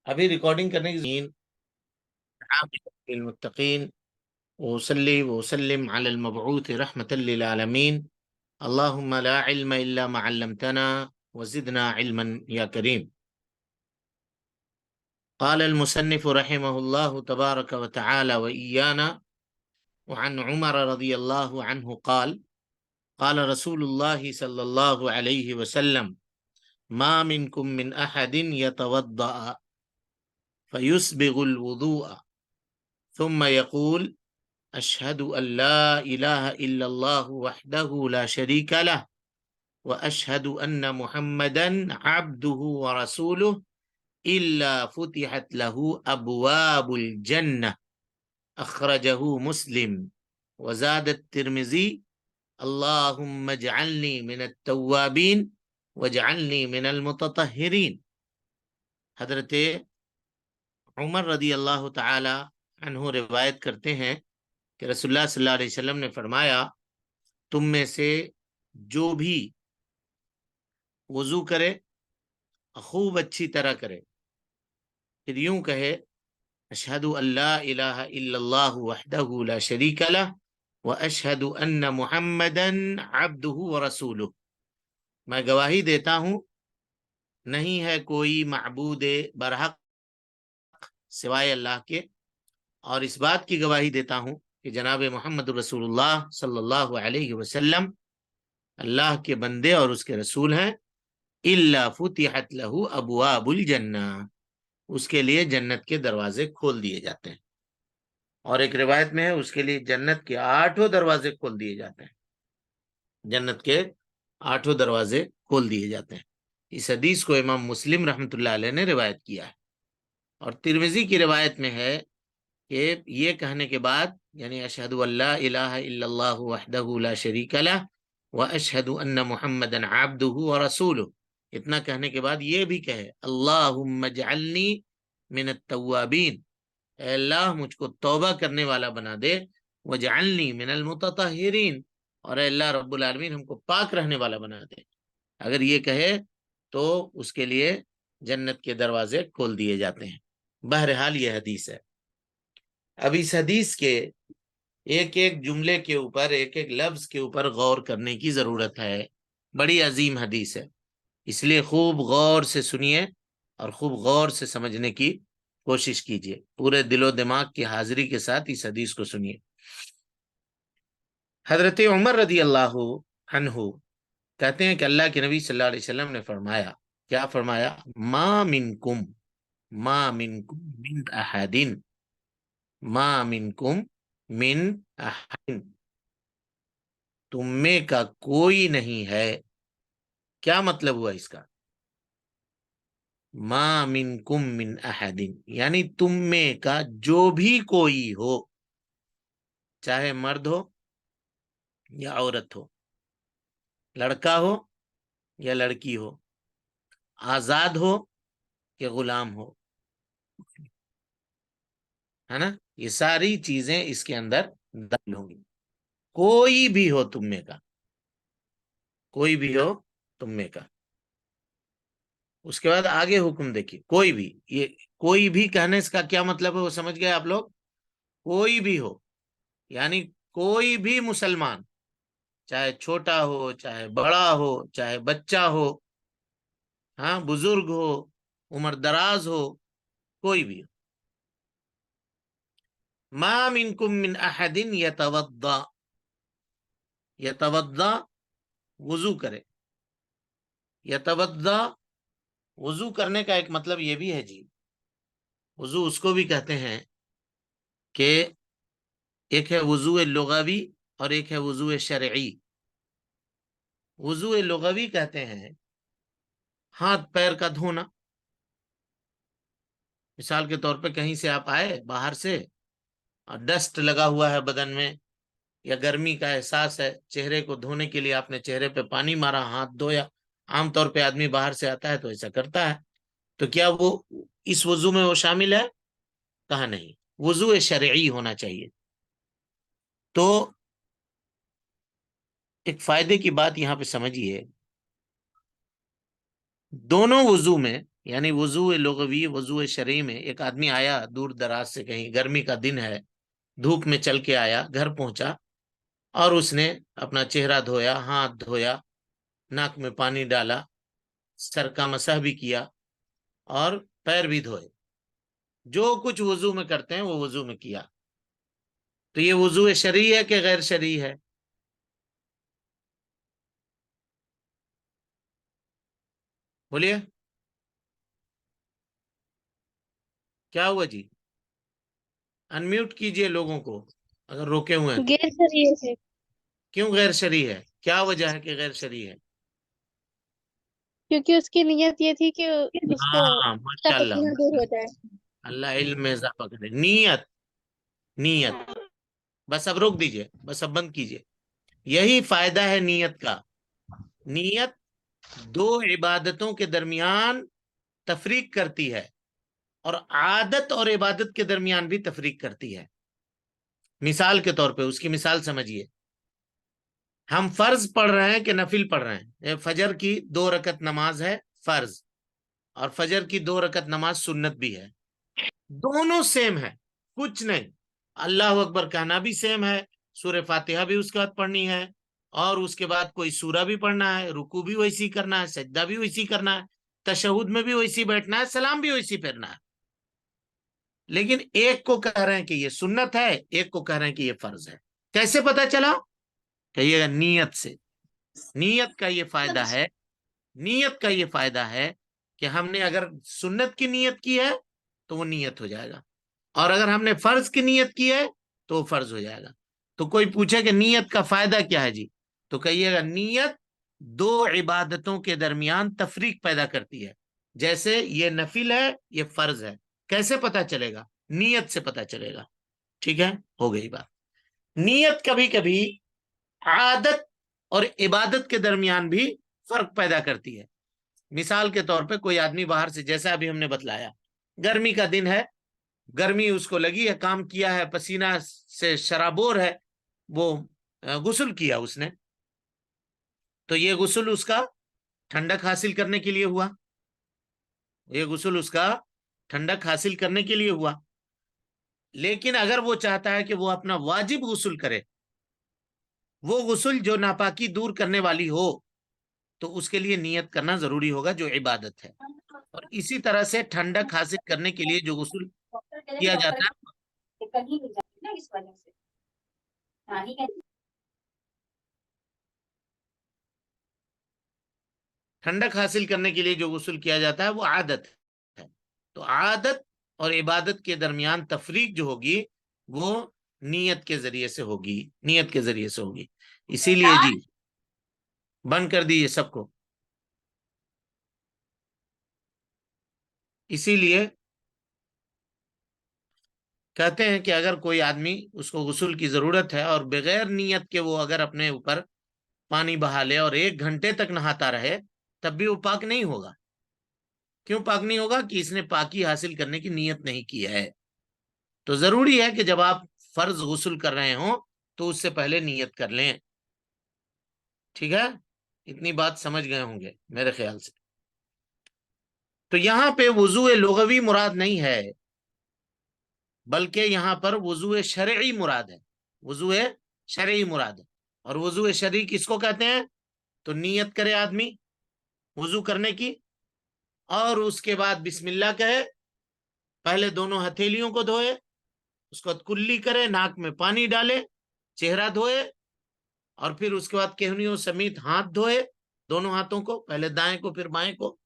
ابھی ریکارڈنگ کرنے کی المتقین وصلی وسلم علی المبعوث رحمۃ للعالمین اللهم لا علم الا ما علمتنا وزدنا علما یا کریم. قال المصنف رحمه الله تبارك وتعالى وإيانا وعن عمر رضي الله عنه قال قال رسول الله صلى الله عليه وسلم ما منكم من أحد يتوضأ فيسبغ الوضوء ثم يقول أشهد أن لا إله إلا الله وحده لا شريك له وأشهد أن محمدا عبده ورسوله إلا فتحت له أبواب الجنة أخرجه مسلم. وزاد الترمذي اللهم اجعلني من التوابين واجعلني من المتطهرين. حضرت عمر رضی اللہ تعالی عنہ روایت کرتے ہیں کہ رسول اللہ صلی اللہ علیہ وسلم نے فرمایا تم میں سے جو بھی وضو کرے خوب اچھی طرح کرے، پھر یوں کہے اشہد ان لا الہ الا اللہ وحدہ لا شریک لہ واشہد ان محمدا عبدہ ورسولہ، میں گواہی دیتا ہوں نہیں ہے کوئی معبود برحق سوائے اللہ کے، اور اس بات کی گواہی دیتا ہوں کہ جناب محمد رسول اللہ صلی اللہ علیہ وسلم اللہ کے بندے اور اس کے رسول ہیں. الا فتحت له ابواب الجنہ، اس کے لیے جنت کے دروازے کھول دیے جاتے ہیں. اور ایک روایت میں ہے اس کے لیے جنت کے 8 دروازے کھول دیے جاتے ہیں، جنت کے 8 دروازے کھول دیے جاتے ہیں. اس حدیث کو امام مسلم رحمۃ اللہ علیہ نے روایت کیا ہے. اور ترمذی کی روایت میں ہے کہ یہ کہنے کے بعد یعنی اشہد ان لا الہ الا اللہ وحدہ لا شریک لہ واشہد ان محمدا عبدہ ورسولہ، اتنا کہنے کے بعد یہ بھی کہے اللہم اجعلنی من التوابین، اے اللہ مجھ کو توبہ کرنے والا بنا دے، وجعلنی من المتطہرین، اور اے اللہ رب العالمین ہم کو پاک رہنے والا بنا دے. اگر یہ کہے تو اس کے لیے جنت کے دروازے کھول دیے جاتے ہیں. بہرحال یہ حدیث ہے. اب اس حدیث کے ایک ایک جملے کے اوپر ایک ایک لفظ کے اوپر غور کرنے کی ضرورت ہے. بڑی عظیم حدیث ہے، اس لیے خوب غور سے سنیے اور خوب غور سے سمجھنے کی کوشش کیجیے. پورے دل و دماغ کی حاضری کے ساتھ اس حدیث کو سنیے. حضرت عمر رضی اللہ عنہ کہتے ہیں کہ اللہ کے نبی صلی اللہ علیہ وسلم نے فرمایا، کیا فرمایا؟ ما منکم من احدین، ما منکم من احد، تم میں کا کوئی نہیں ہے. کیا مطلب ہوا اس کا؟ ما منکم من احد یعنی تم میں کا جو بھی کوئی ہو، چاہے مرد ہو یا عورت ہو، لڑکا ہو یا لڑکی ہو، آزاد ہو کہ غلام ہو، ہے نا، یہ ساری چیزیں اس کے اندر داخل ہوں گی. کوئی بھی ہو تم میں کا، کوئی بھی ہو تم میں کا. اس کے بعد آگے حکم دیکھیے، کوئی بھی، یہ کوئی بھی کہنے اس کا کیا مطلب ہے وہ سمجھ گئے آپ لوگ؟ کوئی بھی ہو یعنی کوئی بھی مسلمان، چاہے چھوٹا ہو چاہے بڑا ہو چاہے بچہ ہو، ہاں، بزرگ ہو عمر دراز ہو، کوئی بھی ہو. ما منکم من احد یتوضا، یتوضا وضو کرے. یتوضا وضو کرنے کا ایک مطلب یہ بھی ہے جی، وضو اس کو بھی کہتے ہیں کہ ایک ہے وضو لغوی اور ایک ہے وضو شرعی. وضو لغوی کہتے ہیں ہاتھ پیر کا دھونا. مثال کے طور پہ کہیں سے آپ آئے باہر سے اور ڈسٹ لگا ہوا ہے بدن میں یا گرمی کا احساس ہے، چہرے کو دھونے کے لیے آپ نے چہرے پہ پانی مارا، ہاتھ دھویا. عام طور پہ آدمی باہر سے آتا ہے تو ایسا کرتا ہے. تو کیا وہ اس وضو میں وہ شامل ہے؟ کہا نہیں، وضو شرعی ہونا چاہیے. تو ایک فائدے کی بات یہاں پہ سمجھیے، دونوں وضو میں یعنی وضو لغوی وضو شرعی میں ایک آدمی آیا دور دراز سے، کہیں گرمی کا دن ہے، دھوپ میں چل کے آیا، گھر پہنچا اور اس نے اپنا چہرہ دھویا، ہاتھ دھویا، ناک میں پانی ڈالا، سر کا مسح بھی کیا اور پیر بھی دھوئے، جو کچھ وضو میں کرتے ہیں وہ وضو میں کیا، تو یہ وضو شرعی ہے کہ غیر شرعی ہے؟ بولیے کیا ہوا جی؟ انمیوٹ کیجئے لوگوں کو اگر روکے ہوئے ہیں تو۔ غیر شرعی ہے، کیوں غیر شرعی ہے؟ کیا وجہ ہے کہ غیر شرعی ہے؟ کیونکہ اس کی نیت یہ تھی کہ اس کو ہاں اس کا ماشاء اللہ، پسینہ دور ہو جائے۔ اللہ علم میں اضافہ کرے۔ نیت، نیت، بس اب روک دیجئے، بس اب بند کیجئے۔ یہی فائدہ ہے نیت کا۔ نیت دو عبادتوں کے درمیان تفریق کرتی ہے اور عادت اور عبادت کے درمیان بھی تفریق کرتی ہے۔ مثال کے طور پہ اس کی مثال سمجھیے، ہم فرض پڑھ رہے ہیں کہ نفل پڑھ رہے ہیں؟ فجر کی 2 رکعت نماز ہے فرض، اور فجر کی 2 رکعت نماز سنت بھی ہے، دونوں سیم ہے، کچھ نہیں۔ اللہ اکبر کہنا بھی سیم ہے، سورہ فاتحہ بھی اس کے بعد پڑھنی ہے، اور اس کے بعد کوئی سورہ بھی پڑھنا ہے، رکوع بھی ویسی کرنا ہے، سجدہ بھی ویسی کرنا ہے، تشہد میں بھی ویسی بیٹھنا ہے، سلام بھی ویسی پھیرنا ہے۔ لیکن ایک کو کہہ رہے ہیں کہ یہ سنت ہے، ایک کو کہہ رہے ہیں کہ یہ فرض ہے۔ کیسے پتا چلا؟ کہیے گا نیت سے۔ نیت کا یہ فائدہ ہے، نیت کا یہ فائدہ ہے کہ ہم نے اگر سنت کی نیت کی ہے تو وہ نیت ہو جائے گا، اور اگر ہم نے فرض کی نیت کی ہے تو وہ فرض ہو جائے گا۔ تو کوئی پوچھے کہ نیت کا فائدہ کیا ہے جی، تو کہیے گا نیت دو عبادتوں کے درمیان تفریق پیدا کرتی ہے، جیسے یہ نفل ہے یہ فرض ہے۔ کیسے پتا چلے گا؟ نیت سے پتا چلے گا۔ ٹھیک ہے، ہو گئی بات۔ نیت کبھی کبھی عادت اور عبادت کے درمیان بھی فرق پیدا کرتی ہے۔ مثال کے طور پہ کوئی آدمی باہر سے، جیسا ابھی ہم نے بتلایا، گرمی کا دن ہے، گرمی اس کو لگی ہے، کام کیا ہے، پسینہ سے شرابور ہے، وہ غسل کیا اس نے، تو یہ غسل اس کا ٹھنڈک حاصل کرنے کے لیے ہوا، یہ غسل اس کا ٹھنڈک حاصل کرنے کے لیے ہوا۔ لیکن اگر وہ چاہتا ہے کہ وہ اپنا واجب غسل کرے، وہ غسل جو ناپاکی دور کرنے والی ہو، تو اس کے لیے نیت کرنا ضروری ہوگا، جو عبادت ہے۔ اور اسی طرح سے ٹھنڈک حاصل کرنے کے لیے جو غسل کیا جاتا ہے، ٹھنڈک حاصل کرنے کے لیے جو غسل کیا جاتا ہے وہ عادت ہے۔ تو عادت اور عبادت کے درمیان تفریق جو ہوگی وہ نیت کے ذریعے سے ہوگی، نیت کے ذریعے سے ہوگی۔ اسی لیے جی بند کر دیجیے سب کو۔ اسی لیے کہتے ہیں کہ اگر کوئی آدمی، اس کو غسل کی ضرورت ہے اور بغیر نیت کے وہ اگر اپنے اوپر پانی بہا لے اور 1 گھنٹے تک نہاتا رہے، تب بھی وہ پاک نہیں ہوگا۔ کیوں پاک نہیں ہوگا؟ کہ اس نے پاکی حاصل کرنے کی نیت نہیں کی ہے۔ تو ضروری ہے کہ جب آپ فرض غسل کر رہے ہوں تو اس سے پہلے نیت کر لیں۔ ٹھیک ہے، اتنی بات سمجھ گئے ہوں گے میرے خیال سے۔ تو یہاں پہ وضو لغوی مراد نہیں ہے، بلکہ یہاں پر وضو شرعی مراد ہے، وضو شرعی مراد ہے۔ اور وضو شرعی کس کو کہتے ہیں؟ تو نیت کرے آدمی وضو کرنے کی، اور اس کے بعد بسم اللہ کہے، پہلے دونوں ہتھیلیوں کو دھوئے، اس کو کلی کرے، ناک میں پانی ڈالے، چہرہ دھوئے، اور پھر اس کے بعد کہنیوں سمیت ہاتھ دھوئے، دونوں ہاتھوں کو، پہلے دائیں کو پھر بائیں کو۔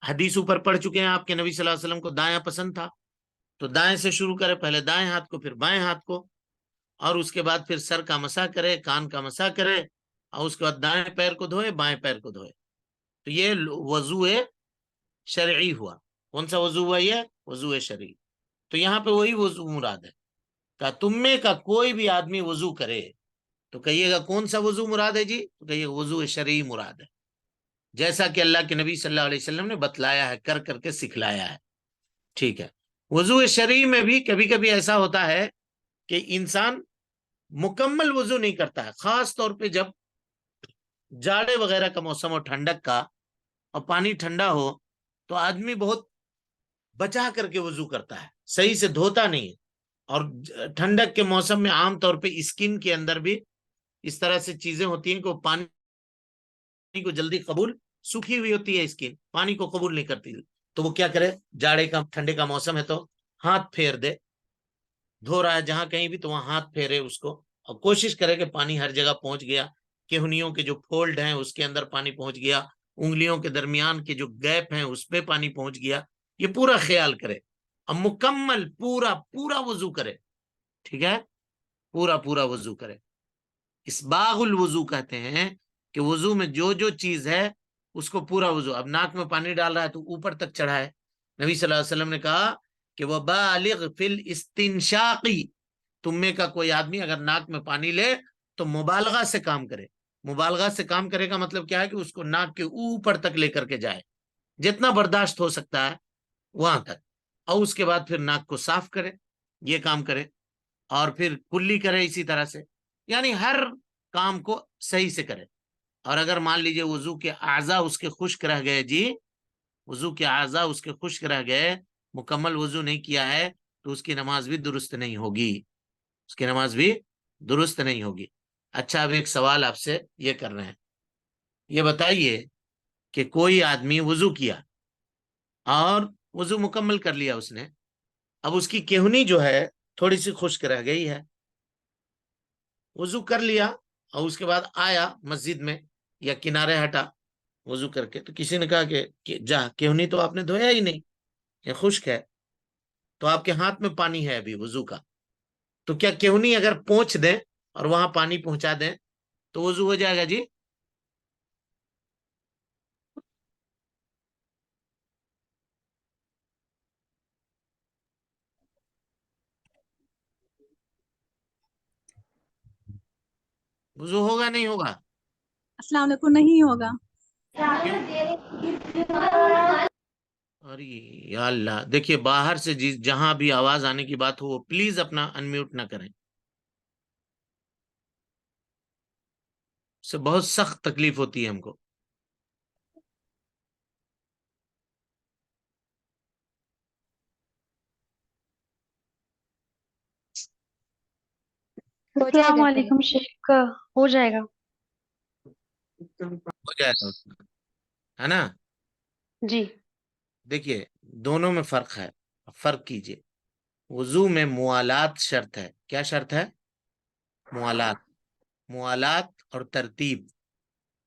حدیث اوپر پڑھ چکے ہیں، آپ کے نبی صلی اللہ علیہ وسلم کو دایاں پسند تھا، تو دائیں سے شروع کرے، پہلے دائیں ہاتھ کو پھر بائیں ہاتھ کو، اور اس کے بعد پھر سر کا مسح کرے، کان کا مسح کرے، اور اس کے بعد دائیں پیر کو دھوئے، بائیں پیر کو دھوئے۔ تو یہ وضو شرعی ہوا۔ کون سا وضو ہوا؟ یہ وضو شرعی۔ تو یہاں پہ وہی وضو مراد ہے۔ کہ تم میں کا کوئی بھی آدمی وضو کرے، تو کہیے گا کون سا وضو مراد ہے جی؟ تو کہیے وضو شرعی مراد ہے، جیسا کہ اللہ کے نبی صلی اللہ علیہ وسلم نے بتلایا ہے، کر کر کے سکھلایا ہے۔ ٹھیک ہے، وضو شرعی میں بھی کبھی کبھی ایسا ہوتا ہے کہ انسان مکمل وضو نہیں کرتا ہے، خاص طور پہ جب جاڑے وغیرہ کا موسم اور ٹھنڈک کا، اور پانی ٹھنڈا ہو تو آدمی بہت بچا کر کے وضو کرتا ہے، صحیح سے دھوتا نہیں ہے. اور ٹھنڈک کے موسم میں عام طور پہ اسکن کے اندر بھی اس طرح سے چیزیں ہوتی ہیں کہ وہ پانی کو جلدی قبول، سوکھی ہوئی ہوتی ہے اسکن، پانی کو قبول نہیں کرتی. تو وہ کیا کرے، جاڑے کا ٹھنڈے کا موسم ہے تو ہاتھ پھیر دے، دھو رہا ہے جہاں کہیں بھی تو وہاں ہاتھ پھیرے اس کو، اور کوشش کرے کہ پانی ہر جگہ پہنچ گیا. کہنیوں کے جو فولڈ ہیں اس کے اندر پانی پہنچ گیا، انگلیوں کے درمیان کے جو گیپ ہیں اس پہ پانی پہنچ گیا. یہ پورا خیال کرے اور مکمل پورا پورا وضو کرے. ٹھیک ہے، پورا پورا وضو کرے. اسباغ الوضو کہتے ہیں کہ وضو میں جو جو چیز ہے اس کو پورا وضو. اب ناک میں پانی ڈال رہا ہے تو اوپر تک چڑھائے. نبی صلی اللہ علیہ وسلم نے کہا کہ وہ بالغ فی الاستنشاقی، تم میں کا کوئی آدمی اگر ناک میں پانی لے تو مبالغہ سے کام کرے. مبالغہ سے کام کرے کا مطلب کیا ہے کہ اس کو ناک کے اوپر تک لے کر کے جائے، جتنا برداشت ہو سکتا ہے وہاں تک، اور اس کے بعد پھر ناک کو صاف کرے، یہ کام کرے. اور پھر کلی کرے اسی طرح سے، یعنی ہر کام کو صحیح سے کرے. اور اگر مان لیجئے وضو کے اعضاء اس کے خشک رہ گئے، جی وضو کے اعضاء اس کے خشک رہ گئے، مکمل وضو نہیں کیا ہے، تو اس کی نماز بھی درست نہیں ہوگی، اس کی نماز بھی درست نہیں ہوگی. اچھا، اب ایک سوال آپ سے یہ کر رہے ہیں، یہ بتائیے کہ کوئی آدمی وضو کیا اور وضو مکمل کر لیا اس نے، اب اس کی کہنی جو ہے تھوڑی سی خشک رہ گئی ہے، وضو کر لیا اور اس کے بعد آیا مسجد میں یا کنارے ہٹا وضو کر کے، تو کسی نے کہا کہ جا کہنی تو آپ نے دھویا ہی نہیں، یہ خشک ہے، تو آپ کے ہاتھ میں پانی ہے ابھی وضو کا، تو کیا کہنی اگر پہنچ دیں اور وہاں پانی پہنچا دیں تو وضو ہو جائے گا؟ جی وضو ہوگا نہیں ہوگا؟ السلام علیکم. نہیں ہوگا. کیوں؟ ارے یا اللہ، دیکھیے باہر سے جہاں بھی آواز آنے کی بات ہو پلیز اپنا انمیوٹ نہ کریں، اس سے بہت سخت تکلیف ہوتی ہے ہم کو. السلام علیکم شیخ، ہو جائے گا. ہو جائے گا اس میں، ہے نا؟ جی دیکھیے دونوں میں فرق ہے، فرق کیجئے. وضو میں موالات شرط ہے. کیا شرط ہے؟ موالات. موالات اور ترتیب.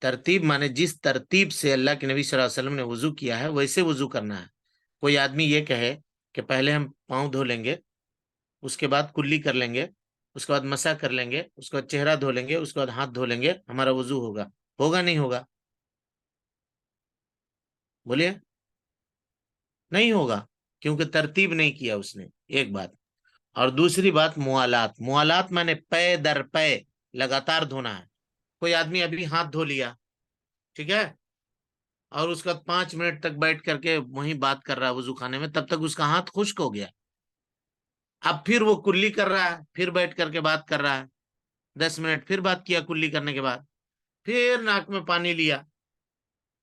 ترتیب مانے جس ترتیب سے اللہ کے نبی صلی اللہ علیہ وسلم نے وضو کیا ہے ویسے وضو کرنا ہے. کوئی آدمی یہ کہے کہ پہلے ہم پاؤں دھو لیں گے، اس کے بعد کلی کر لیں گے، اس کے بعد مسح کر لیں گے، اس کے بعد چہرہ دھو لیں گے، اس کے بعد ہاتھ دھو لیں گے، ہمارا وضو ہوگا؟ ہوگا نہیں ہوگا؟ بولیے. نہیں ہوگا، کیونکہ ترتیب نہیں کیا اس نے، ایک بات. اور دوسری بات موالات. موالات میں نے پے در پے لگاتار دھونا ہے. کوئی آدمی ابھی ہاتھ دھو لیا، ٹھیک ہے، اور اس کا 5 منٹ تک بیٹھ کر کے وہیں بات کر رہا ہے وضو خانے میں، تب تک اس کا ہاتھ خشک ہو گیا. اب پھر وہ کلی کر رہا ہے، پھر بیٹھ کر کے بات کر رہا ہے، 10 منٹ پھر بات کیا کلی کرنے کے بعد، پھر ناک میں پانی لیا،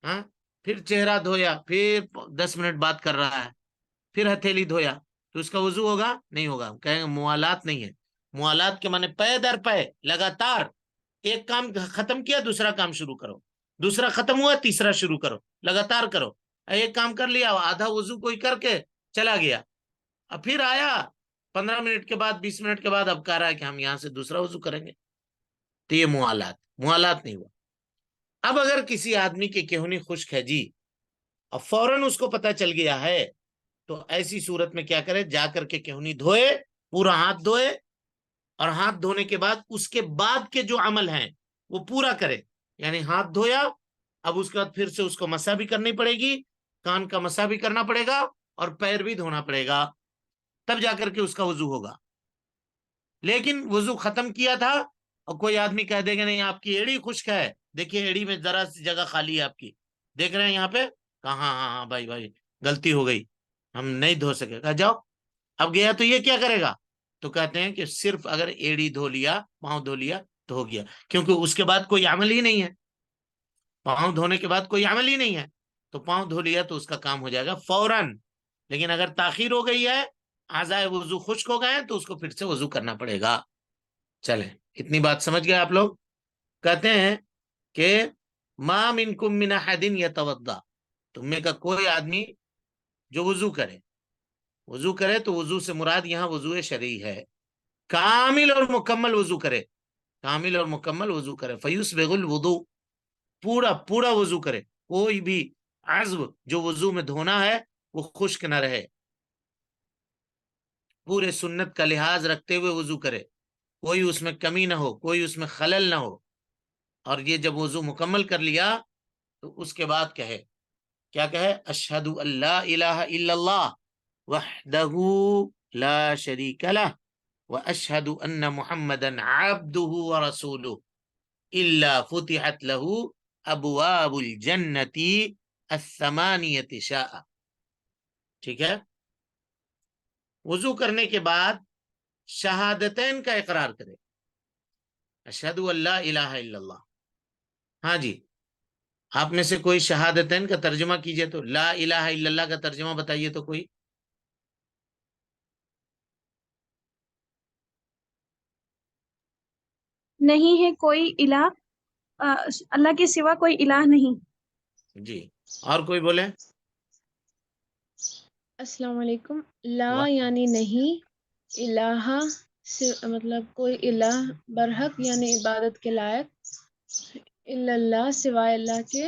ہاں، پھر چہرہ دھویا، پھر 10 منٹ بات کر رہا ہے، پھر ہتھیلی دھویا، تو اس کا وضو ہوگا نہیں ہوگا؟ کہیں گے موالات نہیں ہے. موالات کے معنی پے در پے لگاتار، ایک کام ختم کیا دوسرا کام شروع کرو، دوسرا ختم ہوا تیسرا شروع کرو، لگاتار کرو. ایک کام کر لیا آدھا وضو کوئی کر کے چلا گیا، اب پھر آیا 15 منٹ کے بعد 20 منٹ کے بعد اب کہہ رہا ہے کہ ہم یہاں سے دوسرا وضو کریں گے، تو یہ موالات. موالات نہیں ہوا. اب اگر کسی آدمی کی کہنی خشک ہے جی، اب فوراً اس کو پتا چل گیا ہے، تو ایسی صورت میں کیا کرے، جا کر کے کہنی دھوئے، پورا ہاتھ دھوئے، اور ہاتھ دھونے کے بعد اس کے بعد کے جو عمل ہیں وہ پورا کرے. یعنی ہاتھ دھویا، اب اس کے بعد پھر سے اس کو مسح بھی کرنی پڑے گی، کان کا مسح بھی کرنا پڑے گا، اور پیر بھی دھونا پڑے گا، تب جا کر کے اس کا وضو ہوگا. لیکن وضو ختم کیا تھا اور کوئی آدمی کہہ دے گا نہیں آپ کی ایڑی خشک ہے، دیکھیے ایڑی میں ذرا سی جگہ خالی ہے آپ کی، دیکھ رہے ہیں یہاں پہ، کہاں ہاں ہاں ہاں بھائی بھائی غلطی ہو گئی، ہم نہیں دھو سکے. کہا جاؤ. اب گیا تو یہ کیا کرے گا؟ تو کہتے ہیں کہ صرف اگر ایڑی دھو لیا، پاؤں دھو لیا تو ہو گیا، کیونکہ اس کے بعد کوئی عمل ہی نہیں ہے، پاؤں دھونے کے بعد کوئی عمل ہی نہیں ہے. تو پاؤں دھو لیا تو اس کا کام ہو جائے گا فوراً. لیکن اگر تاخیر ہو گئی ہے، اعضائے وضو خشک ہو گئے ہیں، تو اس کو پھر سے وضو کرنا پڑے گا. چلیں، اتنی بات سمجھ گئے آپ لوگ؟ کہتے ہیں کہ ما منکم من احد یتوضا، تم میں کا کوئی آدمی جو وضو کرے تو وضو سے مراد یہاں وضو شرعی ہے. کامل اور مکمل وضو کرے، کامل اور مکمل وضو کرے. فیسبغ الوضو، پورا پورا وضو کرے. کوئی بھی عضو جو وضو میں دھونا ہے وہ خشک نہ رہے. پورے سنت کا لحاظ رکھتے ہوئے وضو کرے، کوئی اس میں کمی نہ ہو، کوئی اس میں خلل نہ ہو. اور یہ جب وضو مکمل کر لیا تو اس کے بعد کہے، کیا کہے؟ اشہد ان لا الہ الا اللہ وحدہ لا شریک لہ واشہد ان محمدا عبدہ ورسولہ الا فتحت لہ ابواب الجنت الثمانیۃ شاء. ٹھیک ہے؟ وضو کرنے کے بعد شہادتین کا اقرار کرے، اشہد ان لا الہ الا اللہ. ہاں جی، آپ میں سے کوئی شہادتین کا ترجمہ کیجئے تو. لا الہ الا اللہ کا ترجمہ بتائیے تو کوئی. نہیں ہے کوئی الہ، اللہ کے سوا کوئی الہ نہیں. جی، اور کوئی بولے؟ السلام علیکم. لا واہ. یعنی نہیں، الہ مطلب کوئی الہ برحق یعنی عبادت کے لائق، الا اللہ سوائے اللہ کے،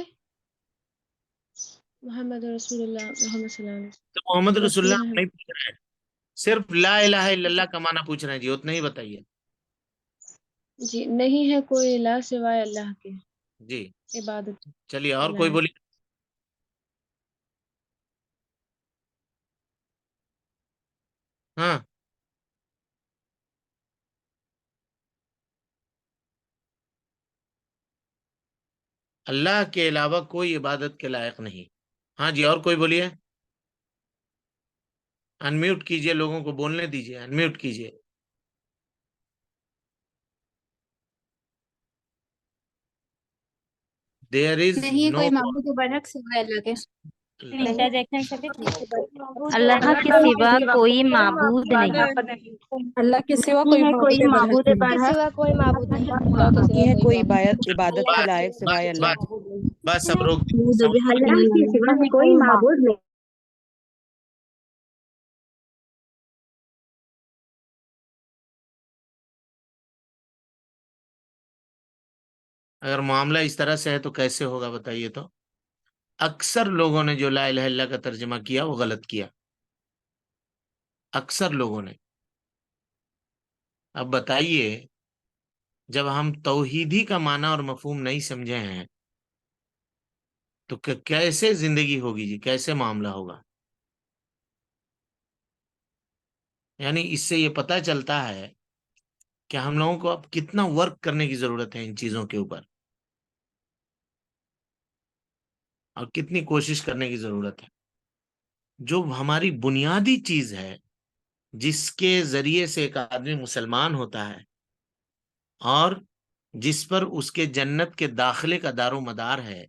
محمد رسول اللہ، محمد صلی اللہ علیہ تو محمد وسلم رسول رسول اللہ ہیں. نہیں پوچھ رہے ہیں، صرف لا الہ الا اللہ کا معنی پوچھ رہے ہیں جی، اتنا ہی بتائیے. جی، نہیں ہے کوئی الہ سوائے اللہ کے، جی عبادت چلیے، کے اور کوئی لائق. بولیے. ہاں، اللہ کے علاوہ کوئی عبادت کے لائق نہیں. ہاں جی، اور کوئی بولیے. انمیوٹ کیجئے، لوگوں کو بولنے دیجئے، انمیوٹ کیجئے. There is نہیں no کوئی معبود برحق سوائے اللہ کے. اللہ کے سوا کوئی معبود نہیں. اللہ کے سوا نہیں کوئی ہے کوئی معبود برحق معبود نہیں. کے برحق. سوا کوئی معبود نہیں. نہیں ہے کوئی عبادت کے بس لائق سوائے بس اللہ بس بس اب روک اللہ کے سوا کوئی معبود نہیں. اگر معاملہ اس طرح سے ہے تو کیسے ہوگا بتائیے تو. اکثر لوگوں نے جو لا الہ الا اللہ کا ترجمہ کیا وہ غلط کیا، اکثر لوگوں نے. اب بتائیے، جب ہم توحیدی کا معنی اور مفہوم نہیں سمجھے ہیں تو کیسے زندگی ہوگی جی، کیسے معاملہ ہوگا؟ یعنی اس سے یہ پتہ چلتا ہے کہ ہم لوگوں کو اب کتنا ورک کرنے کی ضرورت ہے ان چیزوں کے اوپر، اور کتنی کوشش کرنے کی ضرورت ہے. جو ہماری بنیادی چیز ہے جس کے ذریعے سے ایک آدمی مسلمان ہوتا ہے اور جس پر اس کے جنت کے داخلے کا دار و مدار ہے،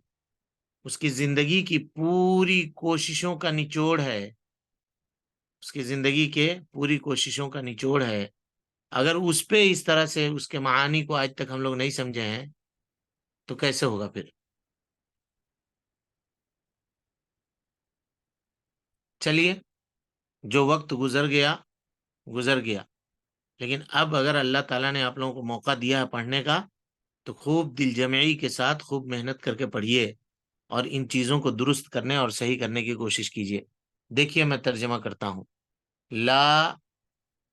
اس کی زندگی کی پوری کوششوں کا نچوڑ ہے، اس کی زندگی کے پوری کوششوں کا نچوڑ ہے. اگر اس پہ اس طرح سے اس کے معانی کو آج تک ہم لوگ نہیں سمجھے ہیں تو کیسے ہوگا پھر؟ چلیے، جو وقت گزر گیا گزر گیا، لیکن اب اگر اللہ تعالیٰ نے آپ لوگوں کو موقع دیا ہے پڑھنے کا تو خوب دل جمعی کے ساتھ خوب محنت کر کے پڑھیے اور ان چیزوں کو درست کرنے اور صحیح کرنے کی کوشش کیجیے. دیکھیے میں ترجمہ کرتا ہوں. لا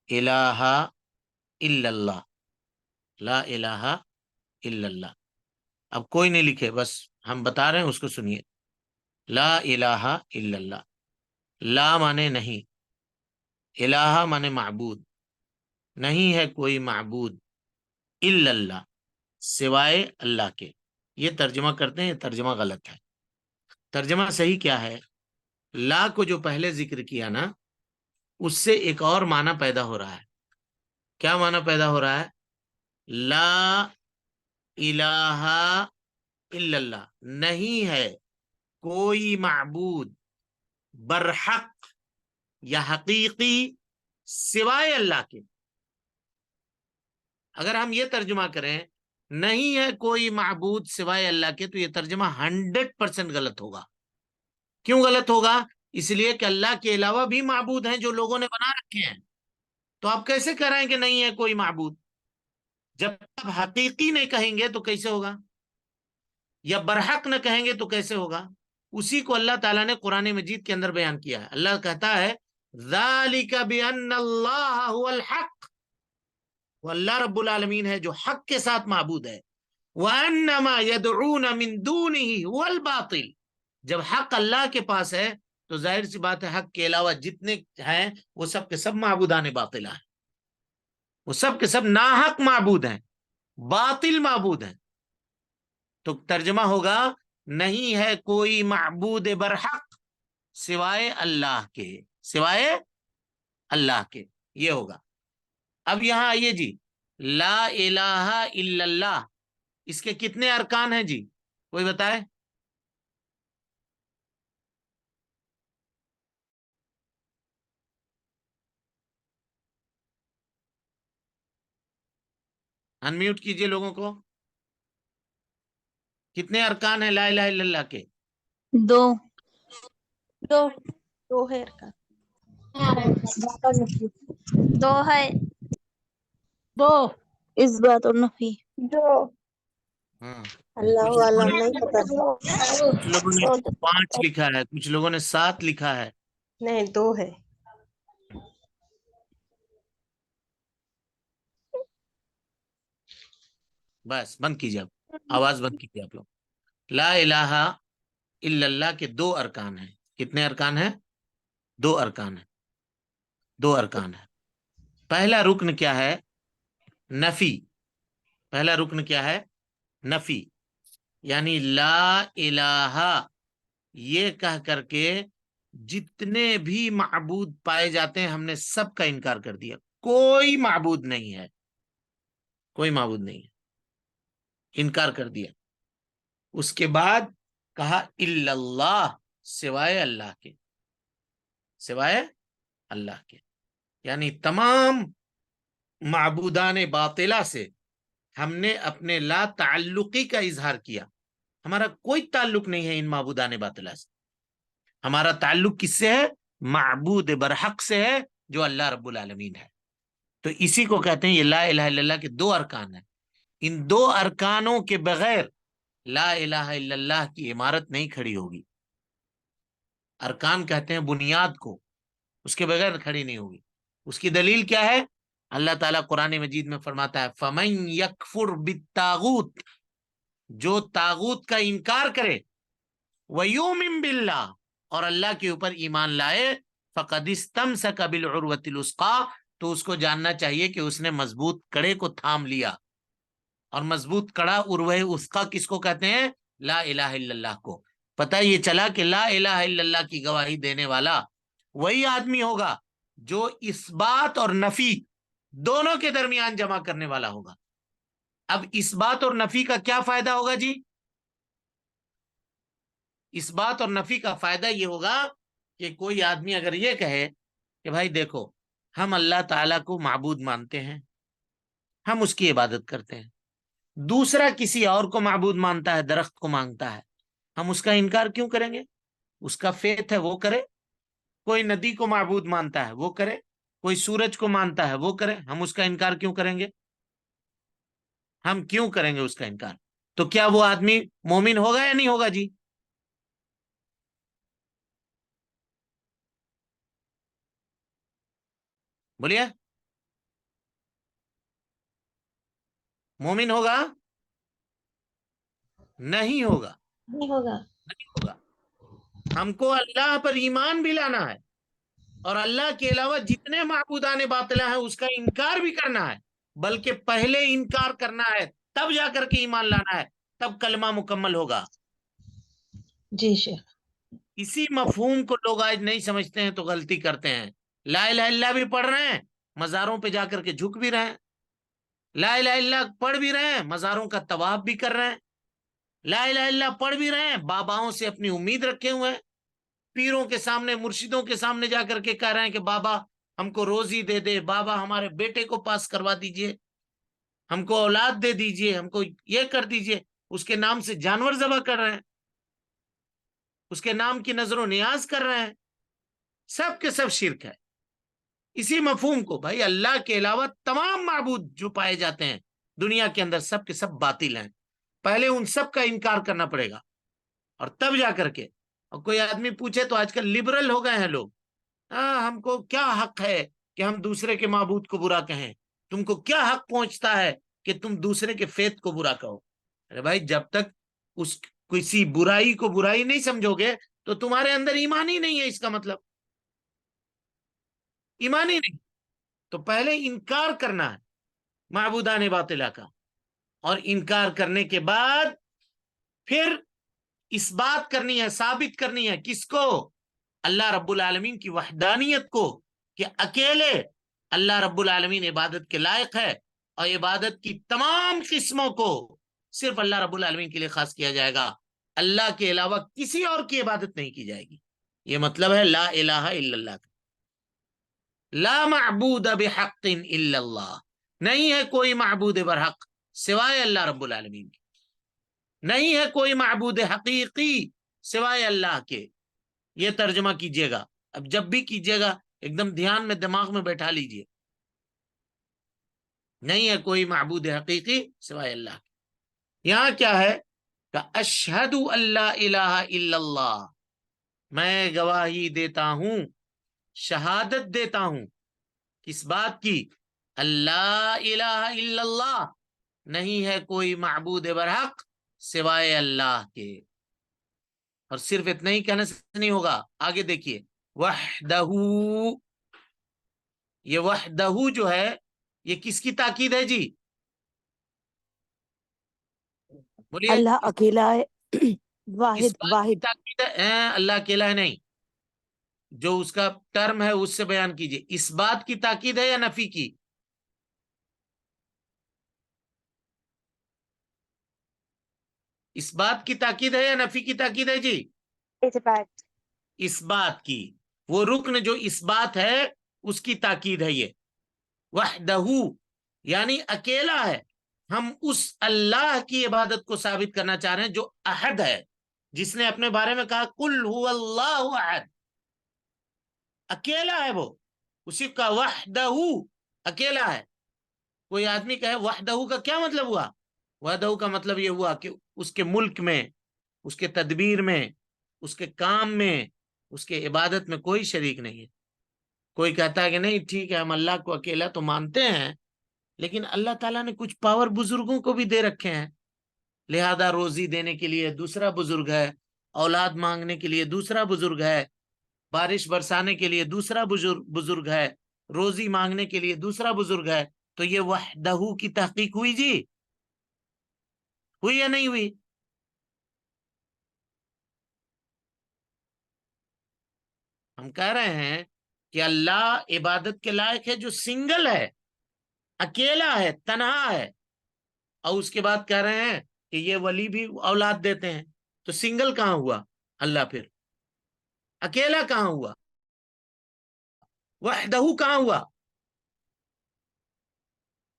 الہ الا اللہ، لا الہ الا اللہ. اب کوئی نہیں لکھے، بس ہم بتا رہے ہیں، اس کو سنیے. لا الہ الا اللہ. لا مانے نہیں، الہ مانے معبود. نہیں ہے کوئی معبود الا اللہ سوائے اللہ کے. یہ ترجمہ کرتے ہیں، یہ ترجمہ غلط ہے. ترجمہ صحیح کیا ہے؟ لا کو جو پہلے ذکر کیا نا، اس سے ایک اور معنی پیدا ہو رہا ہے. کیا معنی پیدا ہو رہا ہے؟ لا الہ الا اللہ، نہیں ہے کوئی معبود برحق یا حقیقی سوائے اللہ کے. اگر ہم یہ ترجمہ کریں نہیں ہے کوئی معبود سوائے اللہ کے، تو یہ ترجمہ 100% غلط ہوگا. کیوں غلط ہوگا؟ اس لیے کہ اللہ کے علاوہ بھی معبود ہیں جو لوگوں نے بنا رکھے ہیں. تو آپ کیسے کہہ رہے ہیں کہ نہیں ہے کوئی معبود؟ جب آپ حقیقی نہیں کہیں گے تو کیسے ہوگا؟ یا برحق نہ کہیں گے تو کیسے ہوگا؟ اسی کو اللہ تعالیٰ نے قرآن مجید کے اندر بیان کیا ہے. اللہ کہتا ہے ذالک بان اللہ هو الحق، وہ اللہ رب العالمین ہے جو حق کے ساتھ معبود ہے. وانما يدعون من دونه هو الباطل، جب حق اللہ کے پاس ہے تو ظاہر سی بات ہے حق کے علاوہ جتنے ہیں وہ سب کے سب معبودان باطلہ ہیں، وہ سب کے سب ناحق معبود ہیں، باطل معبود ہیں. تو ترجمہ ہوگا نہیں ہے کوئی معبود برحق سوائے اللہ کے، سوائے اللہ کے، یہ ہوگا. اب یہاں آئیے جی، لا الہ الا اللہ، اس کے کتنے ارکان ہیں جی؟ کوئی بتائے؟ انمیوٹ کیجئے لوگوں کو. کتنے ارکان ہیں لا الہ الا اللہ کے؟ دو. دو ہے ارکان. دو ہے. دو. اس بات اور نفی. ہاں، اللہ کچھ لوگوں عالم نے نہیں پتا. کچھ لوگوں نے 5 لکھا ہے، کچھ لوگوں نے 7 لکھا ہے. نہیں، دو ہے. بس بند کیجیے، آپ آواز بند کیجیے آپ لوگ. لا الہ الا اللہ کے 2 ارکان ہیں. کتنے ارکان ہیں؟ 2 ارکان ہیں. 2 ارکان ہیں. پہلا رکن کیا ہے؟ نفی. پہلا رکن کیا ہے؟ نفی. یعنی لا الہ یہ کہہ کر کے جتنے بھی معبود پائے جاتے ہیں ہم نے سب کا انکار کر دیا. کوئی معبود نہیں ہے، کوئی معبود نہیں ہے، انکار کر دیا. اس کے بعد کہا الا اللہ، سوائے اللہ کے، سوائے اللہ کے. یعنی تمام معبودان باطلہ سے ہم نے اپنے لا تعلقی کا اظہار کیا. ہمارا کوئی تعلق نہیں ہے ان معبودان باطلہ سے. ہمارا تعلق کس سے ہے؟ معبود برحق سے ہے جو اللہ رب العالمین ہے. تو اسی کو کہتے ہیں یہ لا الہ الا اللہ کے 2 ارکان ہیں. ان 2 ارکانوں کے بغیر لا الہ الا اللہ کی عمارت نہیں کھڑی ہوگی. ارکان کہتے ہیں بنیاد کو، اس کے بغیر کھڑی نہیں ہوگی. اس کی دلیل کیا ہے؟ اللہ تعالیٰ قرآن مجید میں فرماتا ہے فَمَن يَكْفُرْ بِالطَّاغُوتِ، جو طاغوت کا انکار کرے، وَيُؤْمِن بِاللَّهِ، اور اللہ کے اوپر ایمان لائے، فَقَدِ اسْتَمْسَكَ بِالْعُرْوَةِ الْوُثْقَىٰ، تو اس کو جاننا چاہیے کہ اس نے مضبوط کڑے کو تھام لیا. اور مضبوط کڑا عروہ وثقیٰ کس کو کہتے ہیں؟ لا الہ الا اللہ کو. پتہ یہ چلا کہ لا الہ الا اللہ کی گواہی دینے والا وہی آدمی ہوگا جو اس بات اور نفی دونوں کے درمیان جمع کرنے والا ہوگا. اب اس بات اور نفی کا کیا فائدہ ہوگا جی؟ اس بات اور نفی کا فائدہ یہ ہوگا کہ کوئی آدمی اگر یہ کہے کہ بھائی دیکھو ہم اللہ تعالیٰ کو معبود مانتے ہیں، ہم اس کی عبادت کرتے ہیں، دوسرا کسی اور کو معبود مانتا ہے، درخت کو مانگتا ہے، ہم اس کا انکار کیوں کریں گے؟ اس کا فیت ہے وہ کرے. کوئی ندی کو معبود مانتا ہے وہ کرے، کوئی سورج کو مانتا ہے وہ کرے، ہم اس کا انکار کیوں کریں گے؟ ہم کیوں کریں گے اس کا انکار؟ تو کیا وہ آدمی مومن ہوگا یا نہیں ہوگا جی؟ بولیے، مومن ہوگا؟ نہیں ہوگا، نہیں ہوگا. نہیں ہوگا. ہم کو اللہ پر ایمان بھی لانا ہے اور اللہ کے علاوہ جتنے معبودان باطلہ ہیں اس کا انکار بھی کرنا ہے، بلکہ پہلے انکار کرنا ہے تب جا کر کے ایمان لانا ہے، تب کلمہ مکمل ہوگا. جی شیخ. اسی مفہوم کو لوگ آج نہیں سمجھتے ہیں تو غلطی کرتے ہیں. لا الہ الا اللہ بھی پڑھ رہے ہیں، مزاروں پہ جا کر کے جھک بھی رہے ہیں. لا الہ الا اللہ پڑھ بھی رہے ہیں، مزاروں کا طواف بھی کر رہے ہیں. لا الہ الا اللہ پڑھ بھی رہے ہیں، باباؤں سے اپنی امید رکھے ہوئے ہیں، پیروں کے سامنے مرشدوں کے سامنے جا کر کے کہہ رہے ہیں کہ بابا ہم کو روزی دے دے، بابا ہمارے بیٹے کو پاس کروا دیجئے، ہم کو اولاد دے دیجئے، ہم کو یہ کر دیجئے، اس کے نام سے جانور ذبح کر رہے ہیں، اس کے نام کی نظر و نیاز کر رہے ہیں، سب کے سب شرک ہے۔ اسی مفہوم کو بھائی اللہ کے علاوہ تمام معبود جو پائے جاتے ہیں دنیا کے اندر سب کے سب باطل ہیں، پہلے ان سب کا انکار کرنا پڑے گا اور تب جا کر کے۔ اور کوئی آدمی پوچھے تو آج کل لبرل ہو گئے ہیں لوگ، ہم کو کیا حق ہے کہ ہم دوسرے کے معبود کو برا کہیں، تم کو کیا حق پہنچتا ہے کہ تم دوسرے کے فیت کو برا کہو؟ ارے بھائی جب تک اس کسی برائی کو برائی نہیں سمجھو گے تو تمہارے اندر ایمان ہی نہیں ہے، اس کا مطلب ایمان ہی نہیں۔ تو پہلے انکار کرنا ہے معبودان باطلہ کا، اور انکار کرنے کے بعد پھر اس بات کرنی ہے، ثابت کرنی ہے کس کو؟ اللہ رب العالمین کی وحدانیت کو، کہ اکیلے اللہ رب العالمین عبادت کے لائق ہے، اور عبادت کی تمام قسموں کو صرف اللہ رب العالمین کے لیے خاص کیا جائے گا، اللہ کے علاوہ کسی اور کی عبادت نہیں کی جائے گی۔ یہ مطلب ہے لا الہ الا اللہ کا، لا معبود بحق الا اللہ، نہیں ہے کوئی معبود برحق سوائے اللہ رب العالمین کے، نہیں ہے کوئی معبود حقیقی سوائے اللہ کے۔ یہ ترجمہ کیجئے گا، اب جب بھی کیجئے گا ایک دم دھیان میں دماغ میں بیٹھا لیجئے، نہیں ہے کوئی معبود حقیقی سوائے اللہ کے۔ یہاں کیا ہے کہ اشہد ان لا الہ الا اللہ، میں گواہی دیتا ہوں، شہادت دیتا ہوں، کس بات کی؟ اللہ الہ الا اللہ، نہیں ہے کوئی معبود برحق سوائے اللہ کے۔ اور صرف اتنا ہی کہنے سے نہیں ہوگا، آگے دیکھیے وحدہ، یہ وحدہ جو ہے یہ کس کی تاکید ہے جی؟ بولیے، اللہ اکیلا ہے، اس واحد بات کی واحد تاکید ہے اللہ اکیلا ہے نہیں، جو اس کا ٹرم ہے اس سے بیان کیجئے، اس بات کی تاکید ہے یا نفی کی؟ اس بات کی تاکید ہے یا نفی کی تاکید ہے جی؟ اس بات کی، وہ رکن جو اس بات ہے اس کی تاکید ہے یہ وحدہ، یعنی اکیلا ہے۔ ہم اس اللہ کی عبادت کو ثابت کرنا چاہ رہے ہیں جو احد ہے، جس نے اپنے بارے میں کہا قل هو اللہ احد، اکیلا ہے وہ، اسی کا وحدہ اکیلا ہے۔ کوئی آدمی کہے وحدہ کا کیا مطلب ہوا؟ وحدہ کا مطلب یہ ہوا کہ اس کے ملک میں، اس کے تدبیر میں، اس کے کام میں، اس کے عبادت میں کوئی شریک نہیں ہے۔ کوئی کہتا ہے کہ نہیں ٹھیک ہے ہم اللہ کو اکیلا تو مانتے ہیں، لیکن اللہ تعالیٰ نے کچھ پاور بزرگوں کو بھی دے رکھے ہیں، لہذا روزی دینے کے لیے دوسرا بزرگ ہے، اولاد مانگنے کے لیے دوسرا بزرگ ہے، بارش برسانے کے لیے دوسرا بزرگ ہے، روزی مانگنے کے لیے دوسرا بزرگ ہے۔ تو یہ وحدہ کی تحقیق ہوئی جی؟ ہوئی یا نہیں ہوئی؟ ہم کہہ رہے ہیں کہ اللہ عبادت کے لائق ہے جو سنگل ہے، اکیلا ہے، تنہا ہے، اور اس کے بعد کہہ رہے ہیں کہ یہ ولی بھی اولاد دیتے ہیں، تو سنگل کہاں ہوا اللہ؟ پھر اکیلا کہاں ہوا؟ وحدہ کہاں ہوا؟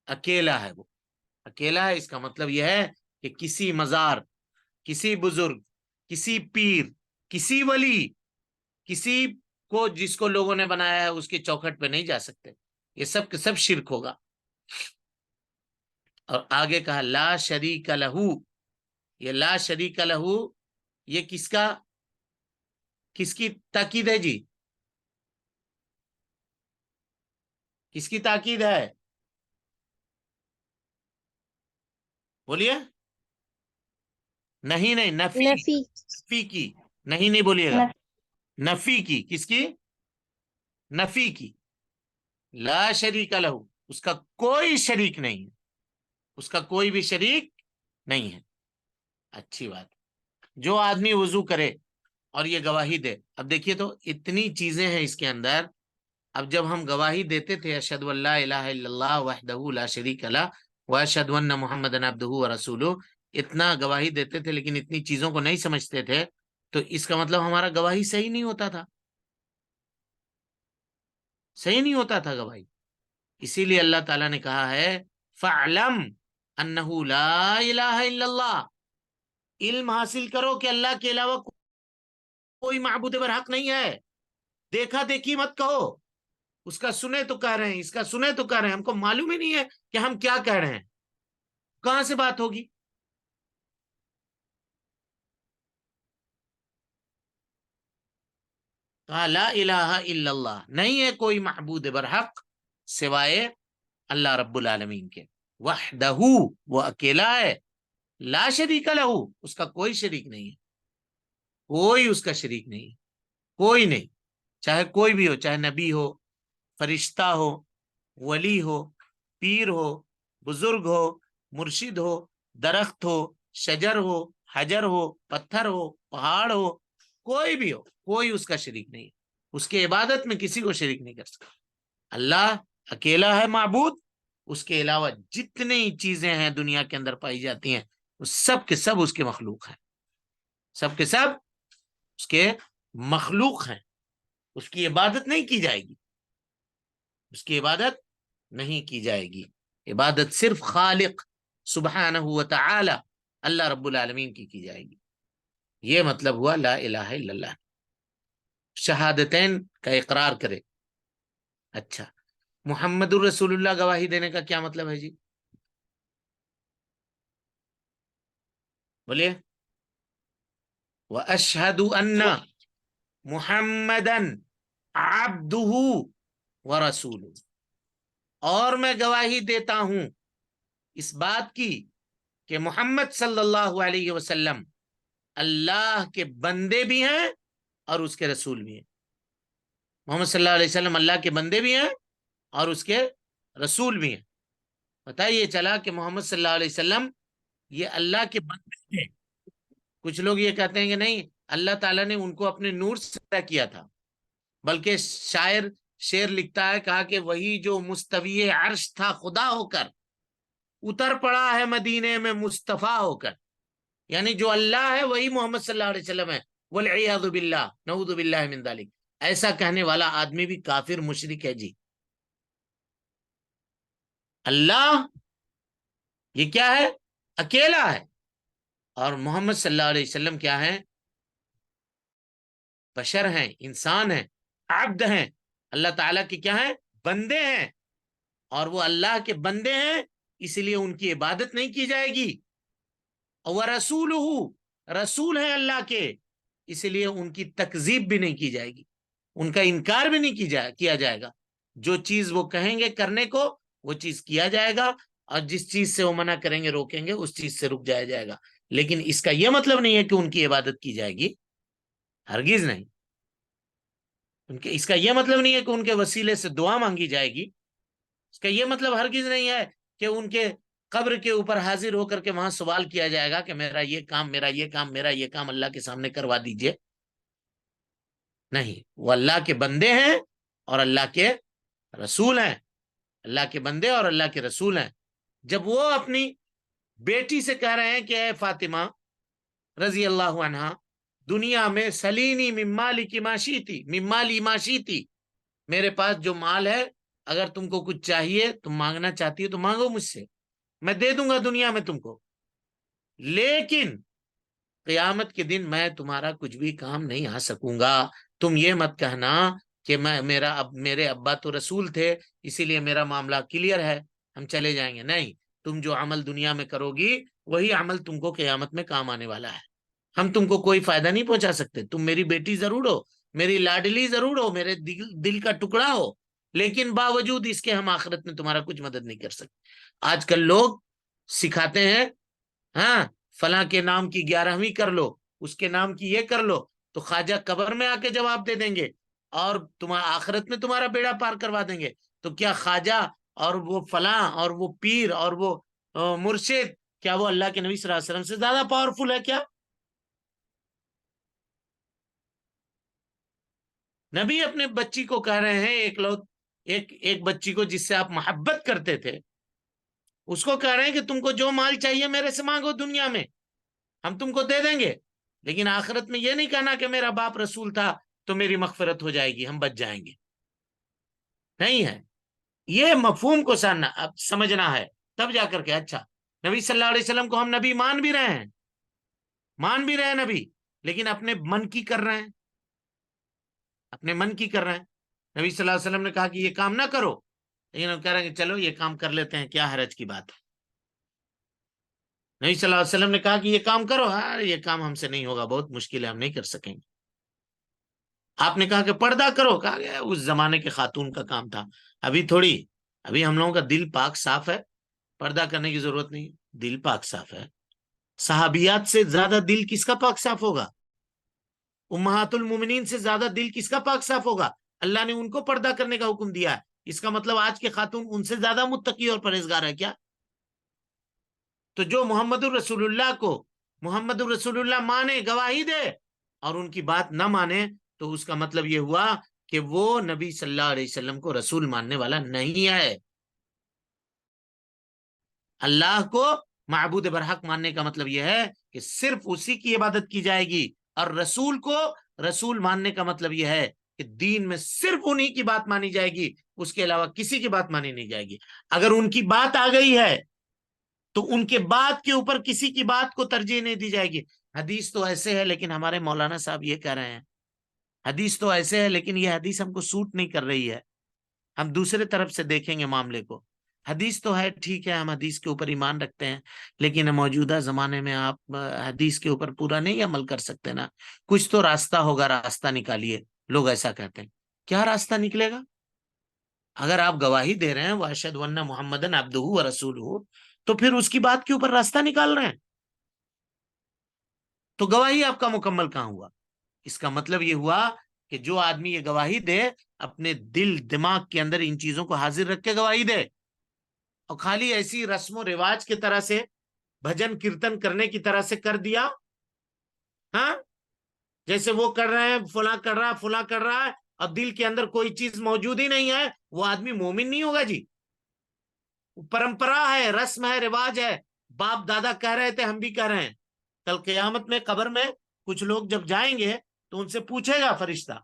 اکیلا ہے وہ، اکیلا ہے۔ اس کا مطلب یہ ہے کہ کسی مزار، کسی بزرگ، کسی پیر، کسی ولی، کسی کو جس کو لوگوں نے بنایا ہے اس کے چوکھٹ پہ نہیں جا سکتے، یہ سب کے سب شرک ہوگا۔ اور آگے کہا لا شریک لہو، یہ لا شریک لہو یہ کس کی تاکید ہے جی؟ کس کی تاکید ہے؟ بولیے، نہیں نفی کی، نہیں بولیے گا، نفی کی، کس کی؟ نفی کی۔ لا شریک لہو، اس کا کوئی شریک نہیں ہے، اس کا کوئی بھی شریک نہیں ہے۔ اچھی بات، جو آدمی وضو کرے اور یہ گواہی دے، اب دیکھیے تو اتنی چیزیں ہیں اس کے اندر۔ اب جب ہم گواہی دیتے تھے اشہد ان لا الہ الا اللہ وحدہ لا شریک لہ واشہد ان محمدا عبدہ ورسولہ، اتنا گواہی دیتے تھے لیکن اتنی چیزوں کو نہیں سمجھتے تھے، تو اس کا مطلب ہمارا گواہی صحیح نہیں ہوتا تھا، صحیح نہیں ہوتا تھا گواہی. اسی لیے اللہ تعالیٰ نے کہا ہے فَعْلَمْ أَنَّهُ لَا إِلَهَ إِلَّا اللَّهِ، علم حاصل کرو کہ اللہ کے علاوہ کوئی معبود برحق نہیں ہے. دیکھا دیکھی مت کہو، اس کا سنے تو کہہ رہے ہیں، اس کا سنے تو کہہ رہے ہیں، ہم کو معلوم ہی نہیں ہے کہ ہم کیا کہہ رہے ہیں، کہاں سے بات ہوگی؟ کہا لا الہ الا اللہ، نہیں ہے کوئی معبود برحق سوائے اللہ رب العالمین کے. وحدہ، وہ اکیلا ہے. لا شریک لہ، اس کا کوئی شریک نہیں ہے، کوئی اس کا شریک نہیں ہے، کوئی نہیں. چاہے کوئی بھی ہو، چاہے نبی ہو، فرشتہ ہو، ولی ہو، پیر ہو، بزرگ ہو، مرشد ہو، درخت ہو، شجر ہو، حجر ہو، پتھر ہو، پہاڑ ہو، کوئی بھی ہو، کوئی اس کا شریک نہیں ہے. اس کے عبادت میں کسی کو شریک نہیں کر سکتا. اللہ اکیلا ہے معبود، اس کے علاوہ جتنی چیزیں ہیں دنیا کے اندر پائی جاتی ہیں وہ سب کے سب اس کے مخلوق ہیں، سب کے سب اس کے مخلوق ہیں. اس کی عبادت نہیں کی جائے گی، اس کی عبادت نہیں کی جائے گی. عبادت صرف خالق سبحانہ و تعالی اللہ رب العالمین کی جائے گی. یہ مطلب ہوا لا الہ الا اللہ. شہادتین کا اقرار کرے. اچھا، محمد الرسول اللہ گواہی دینے کا کیا مطلب ہے جی؟ بولیے. وَأَشْهَدُ أَنَّ مُحَمَّدًا عَبْدُهُ وَرَسُولُهُ، اور میں گواہی دیتا ہوں اس بات کی کہ محمد صلی اللہ علیہ وسلم اللہ کے بندے بھی ہیں اور اس کے رسول بھی ہیں. محمد صلی اللہ علیہ وسلم اللہ کے بندے بھی ہیں اور اس کے رسول بھی ہیں. پتہ یہ چلا کہ محمد صلی اللہ علیہ وسلم یہ اللہ کے بندے تھے. کچھ لوگ یہ کہتے ہیں کہ نہیں، اللہ تعالیٰ نے ان کو اپنے نور سے پیدا کیا تھا، بلکہ شعر لکھتا ہے، کہا کہ وہی جو مستوی عرش تھا خدا ہو کر اتر پڑا ہے مدینے میں مصطفیٰ ہو کر. یعنی جو اللہ ہے وہی محمد صلی اللہ علیہ وسلم ہے. والعیاذ باللہ، نعوذ باللہ من ذالک. ایسا کہنے والا آدمی بھی کافر مشرک ہے جی. اللہ یہ کیا ہے؟ اکیلا ہے. اور محمد صلی اللہ علیہ وسلم کیا ہے؟ بشر ہیں، انسان ہیں، عبد ہیں، اللہ تعالیٰ کے کیا ہیں؟ بندے ہیں. اور وہ اللہ کے بندے ہیں اس لیے ان کی عبادت نہیں کی جائے گی. اور رسول ہیں اللہ کے، اس لیے ان کی تکذیب بھی نہیں کی جائے گی، ان کا انکار بھی نہیں کیا جائے گا. جو چیز وہ کہیں گے کرنے کو وہ چیز کیا جائے گا، اور جس چیز سے وہ منع کریں گے روکیں گے اس چیز سے رک جایا جائے گا. لیکن اس کا یہ مطلب نہیں ہے کہ ان کی عبادت کی جائے گی، ہرگز نہیں. اس کا یہ مطلب نہیں ہے کہ ان کے وسیلے سے دعا مانگی جائے گی. اس کا یہ مطلب ہرگز نہیں ہے کہ ان کے قبر کے اوپر حاضر ہو کر کے وہاں سوال کیا جائے گا کہ میرا یہ کام، میرا یہ کام، میرا یہ کام اللہ کے سامنے کروا دیجئے. نہیں، وہ اللہ کے بندے ہیں اور اللہ کے رسول ہیں. اللہ کے بندے اور اللہ کے رسول ہیں. جب وہ اپنی بیٹی سے کہہ رہے ہیں کہ اے فاطمہ رضی اللہ عنہا، دنیا میں سلینی من مالی کی ماشیتی، من مالی ماشیتی، میرے پاس جو مال ہے اگر تم کو کچھ چاہیے، تم مانگنا چاہتی ہو تو مانگو مجھ سے، میں دے دوں گا دنیا میں تم کو، لیکن قیامت کے دن میں تمہارا کچھ بھی کام نہیں آ سکوں گا. تم یہ مت کہنا کہ میرے ابا تو رسول تھے اسی لیے میرا معاملہ کلیئر ہے، ہم چلے جائیں گے. نہیں، تم جو عمل دنیا میں کرو گی وہی عمل تم کو قیامت میں کام آنے والا ہے. ہم تم کو کوئی فائدہ نہیں پہنچا سکتے. تم میری بیٹی ضرور ہو، میری لاڈلی ضرور ہو، میرے دل کا ٹکڑا ہو، لیکن باوجود اس کے ہم آخرت میں تمہارا کچھ مدد نہیں کر سکتے. آج کل لوگ سکھاتے ہیں ہاں فلاں کے نام کی 11ویں کر لو، اس کے نام کی یہ کر لو، تو خواجہ قبر میں آ کے جواب دے دیں گے اور تمہارا آخرت میں تمہارا بیڑا پار کروا دیں گے. تو کیا خواجہ اور وہ فلاں اور وہ پیر اور وہ مرشد، کیا وہ اللہ کے نبی صلی اللہ علیہ وسلم سے زیادہ پاورفل ہے کیا؟ نبی اپنے بچی کو کہہ رہے ہیں، ایک بچی کو جس سے آپ محبت کرتے تھے اس کو کہہ رہے ہیں کہ تم کو جو مال چاہیے میرے سے مانگو دنیا میں، ہم تم کو دے دیں گے، لیکن آخرت میں یہ نہیں کہنا کہ میرا باپ رسول تھا تو میری مغفرت ہو جائے گی، ہم بچ جائیں گے، نہیں ہے۔ یہ مفہوم کو سمجھنا ہے، تب جا کر کے اچھا نبی صلی اللہ علیہ وسلم کو ہم نبی مان بھی رہے ہیں نبی، لیکن اپنے من کی کر رہے ہیں، اپنے من کی کر رہے ہیں۔ نبی صلی اللہ علیہ وسلم نے کہا کہ یہ کام نہ کرو، لیکن ہم کہہ رہے ہیں کہ چلو یہ کام کر لیتے ہیں، کیا حرج کی بات ہے۔ نبی صلی اللہ علیہ وسلم نے کہا کہ یہ کام کرو، ہاں یہ کام ہم سے نہیں ہوگا، بہت مشکل ہے، ہم نہیں کر سکیں گے۔ آپ نے کہا کہ پردہ کرو، کہا گیا اس زمانے کے خاتون کا کام تھا، ابھی تھوڑی، ابھی ہم لوگوں کا دل پاک صاف ہے، پردہ کرنے کی ضرورت نہیں، دل پاک صاف ہے۔ صحابیات سے زیادہ دل کس کا پاک صاف ہوگا؟ امہات المومنین سے زیادہ دل کس کا پاک صاف ہوگا؟ اللہ نے ان کو پردہ کرنے کا حکم دیا ہے، اس کا مطلب آج کے خاتون ان سے زیادہ متقی اور پرہیزگار ہے کیا؟ تو جو محمد الرسول اللہ کو محمد الرسول اللہ مانے، گواہی دے، اور ان کی بات نہ مانے، تو اس کا مطلب یہ ہوا کہ وہ نبی صلی اللہ علیہ وسلم کو رسول ماننے والا نہیں ہے۔ اللہ کو معبود برحق ماننے کا مطلب یہ ہے کہ صرف اسی کی عبادت کی جائے گی، اور رسول کو رسول ماننے کا مطلب یہ ہے کہ دین میں صرف انہی کی بات مانی جائے گی، اس کے علاوہ کسی کی بات مانی نہیں جائے گی۔ اگر ان کی بات آ گئی ہے تو ان کے بات کے اوپر کسی کی بات کو ترجیح نہیں دی جائے گی۔ حدیث تو ایسے ہے، لیکن ہمارے مولانا صاحب یہ کہہ رہے ہیں، حدیث تو ایسے ہے لیکن یہ حدیث ہم کو سوٹ نہیں کر رہی ہے، ہم دوسرے طرف سے دیکھیں گے معاملے کو۔ حدیث تو ہے، ٹھیک ہے، ہم حدیث کے اوپر ایمان رکھتے ہیں، لیکن موجودہ زمانے میں آپ حدیث کے اوپر پورا نہیں عمل کر سکتے نا، کچھ تو راستہ ہوگا، راستہ نکالیے۔ لوگ ایسا کہتے ہیں، کیا راستہ نکلے گا؟ اگر آپ گواہی دے رہے ہیں وَأَشْهَدُ أَنَّ مُحَمَّدًا عَبْدُهُ وَرَسُولُهُ، تو پھر اس کی بات کے اوپر راستہ نکال رہے ہیں، تو گواہی آپ کا مکمل کہاں ہوا؟ اس کا مطلب یہ ہوا کہ جو آدمی یہ گواہی دے، اپنے دل دماغ کے اندر ان چیزوں کو حاضر رکھ کے گواہی دے، اور خالی ایسی رسم و رواج کی طرح سے، بھجن کیرتن کرنے کی طرح سے کر دیا، ہاں جیسے وہ کر رہے ہیں، فلاں کر رہا ہے، فلاں کر رہا ہے، اور دل کے اندر کوئی چیز موجود ہی نہیں ہے، وہ آدمی مومن نہیں ہوگا جی۔ پرمپرا ہے، رسم ہے، رواج ہے، باپ دادا کہہ رہے تھے، ہم بھی کہہ رہے ہیں۔ کل قیامت میں قبر میں کچھ لوگ جب جائیں گے تو ان سے پوچھے گا فرشتہ،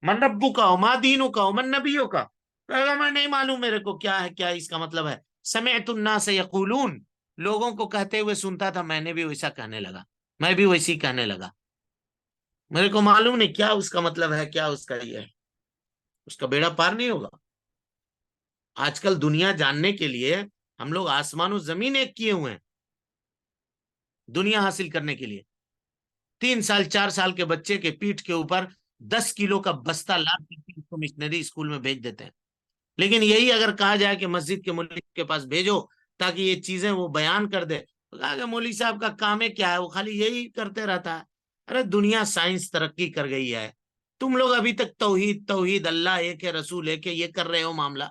من ربو کا ہو، ما دینو کا ہو، من نبیوں کا، کہے گا میں نہیں معلوم میرے کو کیا ہے، کیا اس کا مطلب ہے۔ سمعت الناس یقولون، لوگوں کو کہتے ہوئے سنتا تھا، میں نے بھی ویسا کہنے لگا، میں بھی ویسی کہنے لگا، میرے کو معلوم نہیں کیا اس کا مطلب ہے، کیا اس کا یہ ہے، اس کا بیڑا پار نہیں ہوگا۔ آج کل دنیا جاننے کے لیے ہم لوگ آسمان و زمین ایک کیے ہوئے ہیں، دنیا حاصل کرنے کے لیے 3 سال 4 سال کے بچے کے پیٹھ کے اوپر 10 کلو کا بستہ لاد کے اس کو مشنری اسکول میں بھیج دیتے ہیں، لیکن یہی اگر کہا جائے کہ مسجد کے مولوی کے پاس بھیجو تاکہ یہ چیزیں وہ بیان کر دے، تو کہا کہ مولوی صاحب کا کام ہے کیا ہے، وہ خالی یہی کرتے رہتا ہے۔ ارے دنیا سائنس ترقی کر گئی ہے، تم لوگ ابھی تک توحید توحید، اللہ ایک ہے، رسول ایک ہے، یہ کر رہے ہو معاملہ۔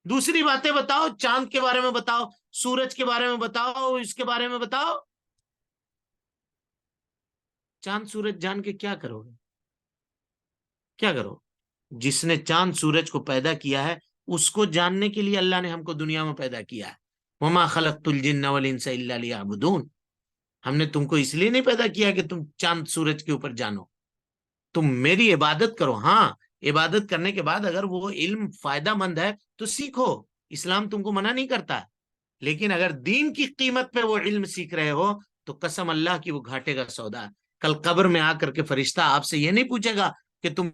دوسری باتیں بتاؤ، چاند کے بارے میں بتاؤ، سورج کے بارے میں بتاؤ، اس کے بارے میں بتاؤ۔ چاند سورج جان کے کیا کرو گے؟ کیا کرو؟ جس نے چاند سورج کو پیدا کیا ہے اس کو جاننے کے لیے اللہ نے ہم کو دنیا میں پیدا کیا ہے۔ وما خلقت الجن والانس الا لیعبدون، ہم نے تم کو اس لیے نہیں پیدا کیا کہ تم چاند سورج کے اوپر جانو، تم میری عبادت کرو۔ ہاں عبادت کرنے کے بعد اگر وہ علم فائدہ مند ہے تو سیکھو، اسلام تم کو منع نہیں کرتا، لیکن اگر دین کی قیمت پہ وہ علم سیکھ رہے ہو تو قسم اللہ کی وہ گھاٹے کا سودا ہے۔ کل قبر میں آ کر کے فرشتہ آپ سے یہ نہیں پوچھے گا کہ تم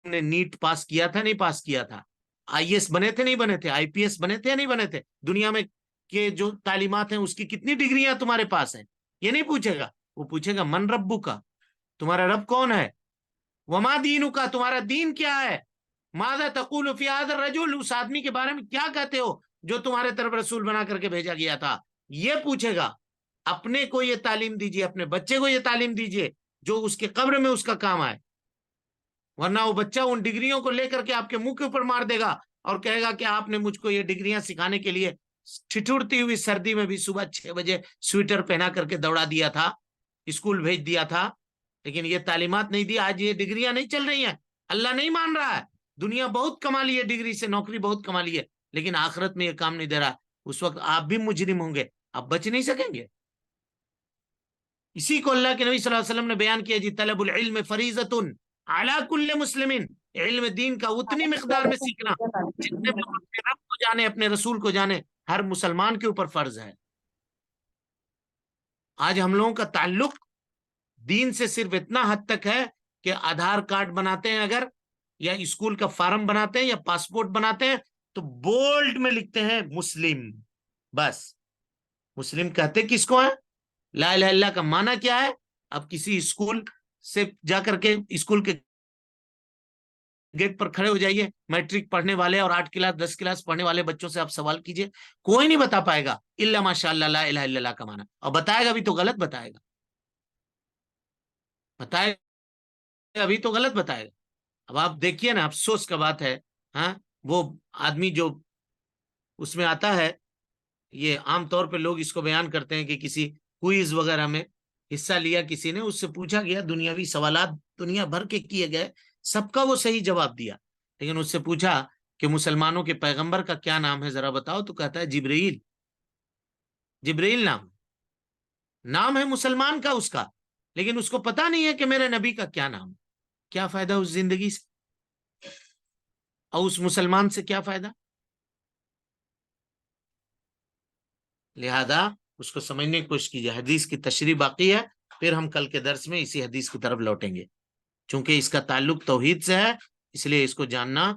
نے نیٹ پاس کیا تھا نہیں پاس کیا تھا، آئی ایس بنے تھے نہیں بنے تھے، آئی پی ایس بنے تھے یا نہیں بنے تھے، دنیا میں کے جو تعلیمات ہیں اس کی کتنی ڈگریاں تمہارے پاس ہیں، یہ نہیں پوچھے گا۔ وہ پوچھے گا من ربو کا، تمہارا رب کون ہے، وما دینو کا، تمہارا دین کیا ہے، ماذا تقول فی ھذا الرجل، اس آدمی کے بارے میں کیا کہتے ہو جو تمہارے طرف رسول بنا کر کے بھیجا گیا تھا، یہ پوچھے گا۔ اپنے کو یہ تعلیم دیجئے، اپنے بچے کو یہ تعلیم دیجئے جو اس کے قبر میں اس کا کام آئے، ورنہ وہ بچہ ان ڈگریوں کو لے کر کے آپ کے منہ کے اوپر مار دے گا اور کہے گا کہ آپ نے مجھ کو یہ ڈگریاں سکھانے کے لیے ٹھٹھرتی ہوئی سردی میں بھی صبح 6 بجے سویٹر پہنا کر کے دوڑا دیا تھا، اسکول بھیج دیا تھا، لیکن یہ تعلیمات نہیں دی، آج یہ ڈگریاں نہیں چل رہی ہیں، اللہ نہیں مان رہا ہے، دنیا بہت کما لی ہے ڈگری سے، نوکری بہت کما لی ہے، لیکن آخرت میں یہ کام نہیں دے رہا۔ اس وقت آپ بھی مجرم ہوں گے، آپ بچ نہیں سکیں گے. اسی کو اللہ کے نبی صلی اللہ علیہ وسلم نے بیان کیا جی طلب العلم فریضۃ علی کل مسلم. علم دین کا اتنی مقدار میں سیکھنا جتنے لوگ اپنے رب کو جانے، اپنے رسول کو جانے، ہر مسلمان کے اوپر فرض ہے. آج ہم لوگوں کا تعلق دین سے صرف اتنا حد تک ہے کہ آدھار کارڈ بناتے ہیں اگر، یا اسکول کا فارم بناتے ہیں یا پاسپورٹ بناتے ہیں تو بولڈ میں لکھتے ہیں مسلم. بس مسلم کہتے کس کو ہے؟ لا الہ الا اللہ کا معنی کیا ہے؟ اب کسی اسکول سے جا کر کے اسکول کے گیٹ پر کھڑے ہو جائیے، میٹرک پڑھنے والے اور 8 کلاس 10 کلاس پڑھنے والے بچوں سے آپ سوال کیجئے، کوئی نہیں بتا پائے گا الا ماشاء اللہ لا الہ الا اللہ کا معنی. اور بتائے گا بھی تو غلط بتائے گا، بتائے گا ابھی تو غلط بتائے گا. اب آپ دیکھیے نا، افسوس کا بات ہے، ہاں وہ آدمی جو اس میں آتا ہے، یہ عام طور پہ لوگ اس کو بیان کرتے ہیں کہ کسی کوئز وغیرہ میں حصہ لیا کسی نے، اس سے پوچھا گیا دنیاوی سوالات دنیا بھر کے کیے گئے، سب کا وہ صحیح جواب دیا، لیکن اس سے پوچھا کہ مسلمانوں کے پیغمبر کا کیا نام ہے ذرا بتاؤ، تو کہتا ہے جبرائیل. جبرائیل نام ہے مسلمان کا اس کا، لیکن اس کو پتا نہیں ہے کہ میرے نبی کا کیا نام. کیا فائدہ اس زندگی سے اور اس مسلمان سے کیا فائدہ؟ لہذا اس کو سمجھنے کی کوشش کیجیے. حدیث کی تشریح باقی ہے، پھر ہم کل کے درس میں اسی حدیث کی طرف لوٹیں گے. چونکہ اس کا تعلق توحید سے ہے، اس لیے اس کو جاننا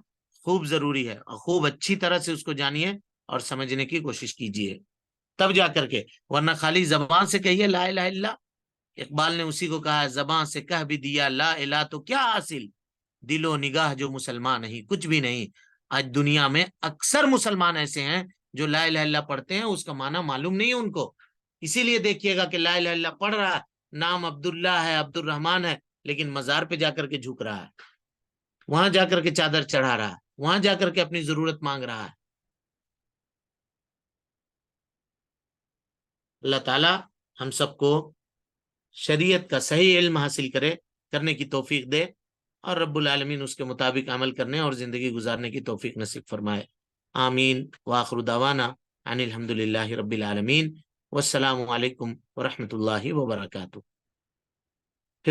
خوب ضروری ہے، اور خوب اچھی طرح سے اس کو جانیے اور سمجھنے کی کوشش کیجیے، تب جا کر کے. ورنہ خالی زبان سے کہیے لا الہ الا اللہ. اقبال نے اسی کو کہا ہے، زبان سے کہہ بھی دیا لا الہ تو کیا حاصل، دل و نگاہ جو مسلمان نہیں کچھ بھی نہیں. آج دنیا میں اکثر مسلمان ایسے ہیں جو لا الہ الا اللہ پڑھتے ہیں، اس کا معنی معلوم نہیں ہے ان کو. اسی لیے دیکھیے گا کہ لا الہ الا اللہ پڑھ رہا ہے، نام عبداللہ ہے، عبد الرحمن ہے، لیکن مزار پہ جا کر کے جھک رہا ہے، وہاں جا کر کے چادر چڑھا رہا ہے، وہاں جا کر کے اپنی ضرورت مانگ رہا ہے. اللہ تعالی ہم سب کو شریعت کا صحیح علم حاصل کرنے کی توفیق دے، اور رب العالمین اس کے مطابق عمل کرنے اور زندگی گزارنے کی توفیق نصیب فرمائے. آمین. وآخر دعوانا ان الحمد للہ رب العالمین. والسلام علیکم ورحمۃ اللہ وبرکاتہ.